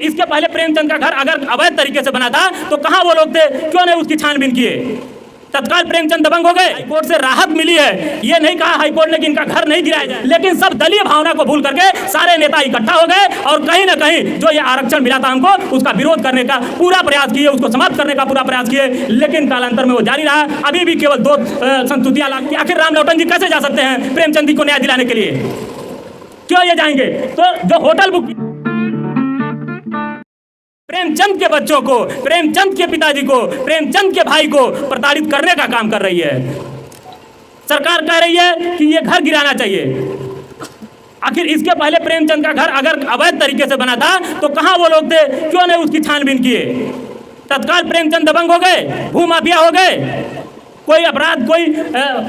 इसके पहले प्रेमचंद का घर अगर अवैध तरीके से बना था तो कहां वो लोग थे, क्यों नहीं उसकी छानबीन किए? तत्काल प्रेमचंद दबंग हो गए। हाईकोर्ट से राहत मिली है, ये नहीं कहा हाईकोर्ट ने कि इनका घर नहीं गिराया जाए, लेकिन सब दलीय भावना को भूल करके सारे नेता इकट्ठा हो गए और कहीं ना कहीं जो ये आरक्षण मिला था हमको उसका विरोध करने का पूरा प्रयास किए, उसको समाप्त करने का पूरा प्रयास किए, लेकिन कालांतर में वो जारी रहा। अभी भी केवल 2 संस्तुतियां लाख। आखिर रामलौटन जी कैसे जा सकते हैं प्रेमचंद जी को न्याय दिलाने के लिए? क्यों ये जाएंगे? तो जो होटल बुक प्रेमचंद के बच्चों को, प्रेमचंद के पिताजी को, प्रेमचंद के भाई को प्रताड़ित करने का काम कर रही है सरकार। कह रही है कि ये घर गिराना चाहिए। आखिर इसके पहले प्रेमचंद का घर अगर अवैध तरीके से बना था तो कहां वो लोग थे, क्यों नहीं उसकी छानबीन किए? तत्काल प्रेमचंद दबंग हो गए, भूमाफिया हो गए। कोई अपराध, कोई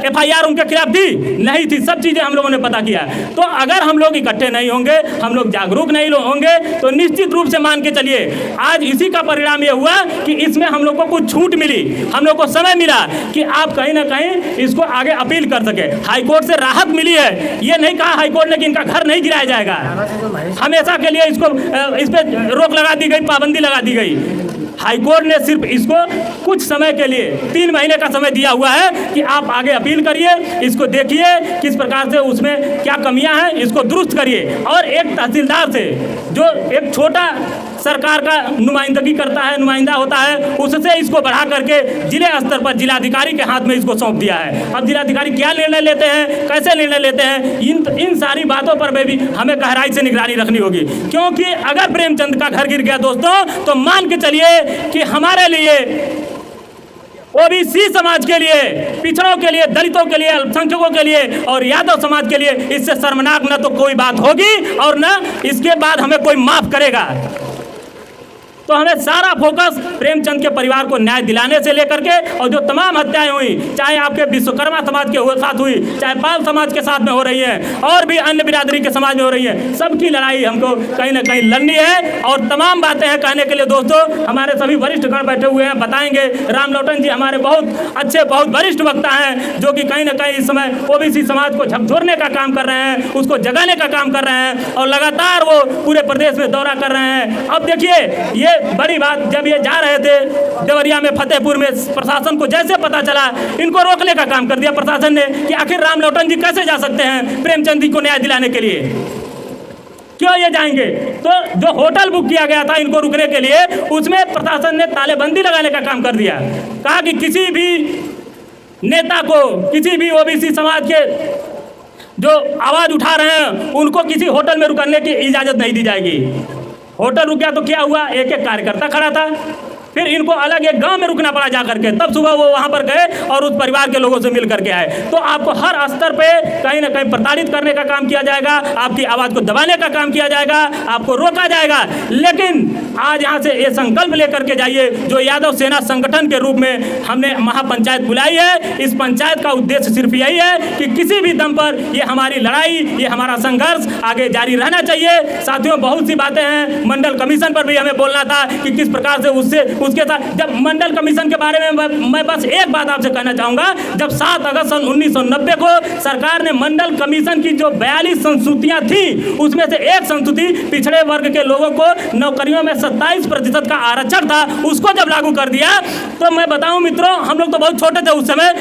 FIR उनके खिलाफ थी? नहीं थी। सब चीज़ें हम लोगों ने पता किया। तो अगर हम लोग इकट्ठे नहीं होंगे, हम लोग जागरूक नहीं होंगे, तो निश्चित रूप से मान के चलिए आज इसी का परिणाम ये हुआ कि इसमें हम लोग को कुछ छूट मिली, हम लोग को समय मिला कि आप कहीं ना कहीं इसको आगे अपील कर सके। हाईकोर्ट से राहत मिली है, ये नहीं कहा हाईकोर्ट ने कि इनका घर नहीं गिराया जाएगा। हमेशा के लिए इसको इस पर रोक लगा दी गई, पाबंदी लगा दी गई। हाईकोर्ट ने सिर्फ इसको कुछ समय के लिए 3 महीने का समय दिया हुआ है कि आप आगे अपील करिए, इसको देखिए किस प्रकार से उसमें क्या कमियां हैं, इसको दुरुस्त करिए। और एक तहसीलदार से जो एक छोटा सरकार का नुमाइंदगी करता है, नुमाइंदा होता है, उससे इसको बढ़ा करके जिले स्तर पर जिलाधिकारी के हाथ में इसको सौंप दिया है। अब जिलाधिकारी क्या निर्णय लेते हैं, कैसे निर्णय लेते हैं, इन सारी बातों पर भी हमें गहराई से निगरानी रखनी होगी। क्योंकि अगर प्रेमचंद का घर गिर गया दोस्तों, तो मान के चलिए कि हमारे लिए, OBC समाज के लिए, पिछड़ों के लिए, दलितों के लिए, अल्पसंख्यकों के लिए और यादव समाज के लिए इससे शर्मनाक न तो कोई बात होगी और न इसके बाद हमें कोई माफ करेगा। तो हमें सारा फोकस प्रेमचंद के परिवार को न्याय दिलाने से लेकर के, और जो तमाम हत्याएं हुई, चाहे आपके विश्वकर्मा समाज के साथ हुई, चाहे पाल समाज के साथ में हो रही है, और भी अन्य बिरादरी के समाज में हो रही है, सबकी लड़ाई हमको कहीं ना कहीं लड़नी है। और तमाम बातें हैं कहने के लिए दोस्तों, हमारे सभी वरिष्ठ गण बैठे हुए हैं, बताएंगे। रामलौटन जी हमारे बहुत अच्छे, बहुत वरिष्ठ वक्ता हैं, जो कि कहीं ना कहीं इस समय OBC समाज को झकझोरने का काम कर रहे हैं, उसको जगाने का काम कर रहे हैं, और लगातार वो पूरे प्रदेश में दौरा कर रहे हैं। अब देखिए ये बड़ी बात, जब ये जा रहे थे देवरिया में, फतेहपुर में, प्रशासन को जैसे पता चला, इनको रोकने का काम कर दिया प्रशासन ने कि आखिर रामलौटन जी कैसे जा सकते हैं प्रेमचंद जी को न्याय दिलाने के लिए? क्यों ये जाएंगे? तो जो होटल बुक किया गया था इनको रुकने के लिए, उसमें प्रशासन ने तालेबंदी लगाने का काम कर दिया। कहा कि किसी भी नेता को, किसी भी OBC समाज के जो आवाज उठा रहे हैं उनको किसी होटल में रुकने की इजाजत नहीं दी जाएगी। होटल रुक गया तो क्या हुआ, एक एक कार्यकर्ता खड़ा था, फिर इनको अलग एक गांव में रुकना पड़ा जा करके। तब सुबह वो वहां पर गए और उस परिवार के लोगों से मिल करके आए। तो आपको हर स्तर पे कहीं ना कहीं प्रताड़ित करने का काम किया जाएगा, आपकी आवाज़ को दबाने का काम किया जाएगा, आपको रोका जाएगा। लेकिन आज यहाँ से ये संकल्प लेकर के जाइए, जो यादव सेना संगठन के रूप में हमने महापंचायत बुलाई है। इस पंचायत का उद्देश्य सिर्फ यही है कि किसी भी दम पर ये हमारी लड़ाई, ये हमारा संघर्ष आगे जारी रहना चाहिए। साथियों, बहुत सी बातें हैं, मंडल कमीशन पर भी हमें बोलना था कि किस प्रकार से उसके साथ, जब मंडल कमीशन के बारे में मैं बस एक बात आपसे कहना चाहूँगा। जब 7 अगस्त सन 1990 को सरकार ने मंडल कमीशन की जो 42 संस्तुतियाँ थी, उसमें से एक संस्तुति पिछड़े वर्ग के लोगों को नौकरियों में 27% का आरक्षण था, उसको जब लागू कर दिया, तो मैं बताऊं मित्रों, हम लोग तो बहुत छोटे थे उस समय,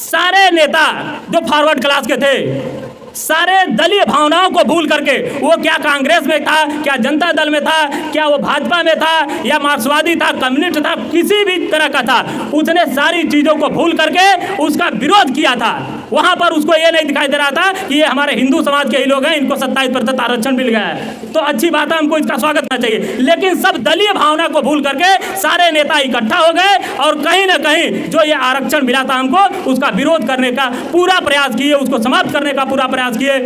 सारे नेता जो फॉरवर्ड क्लास के थे, सारे दलीय भावनाओं को भूल करके, वो क्या कांग्रेस में था, क्या जनता दल में था, क्या वो भाजपा में था, या मार्क्सवादी था, कम्युनिस्ट था, किसी भी तरह का था, उसने सारी चीज़ों को भूल करके उसका विरोध किया था। वहाँ पर उसको ये नहीं दिखाई दे रहा था कि ये हमारे हिंदू समाज के ही लोग हैं, इनको 27% आरक्षण मिल गया है, तो अच्छी बात है, हमको इसका स्वागत करना चाहिए। लेकिन सब दलीय भावना को भूल करके सारे नेता इकट्ठा हो गए और कहीं ना कहीं जो ये आरक्षण मिला था हमको, उसका विरोध करने का पूरा प्रयास किए, उसको समाप्त करने का पूरा प्रयास किए।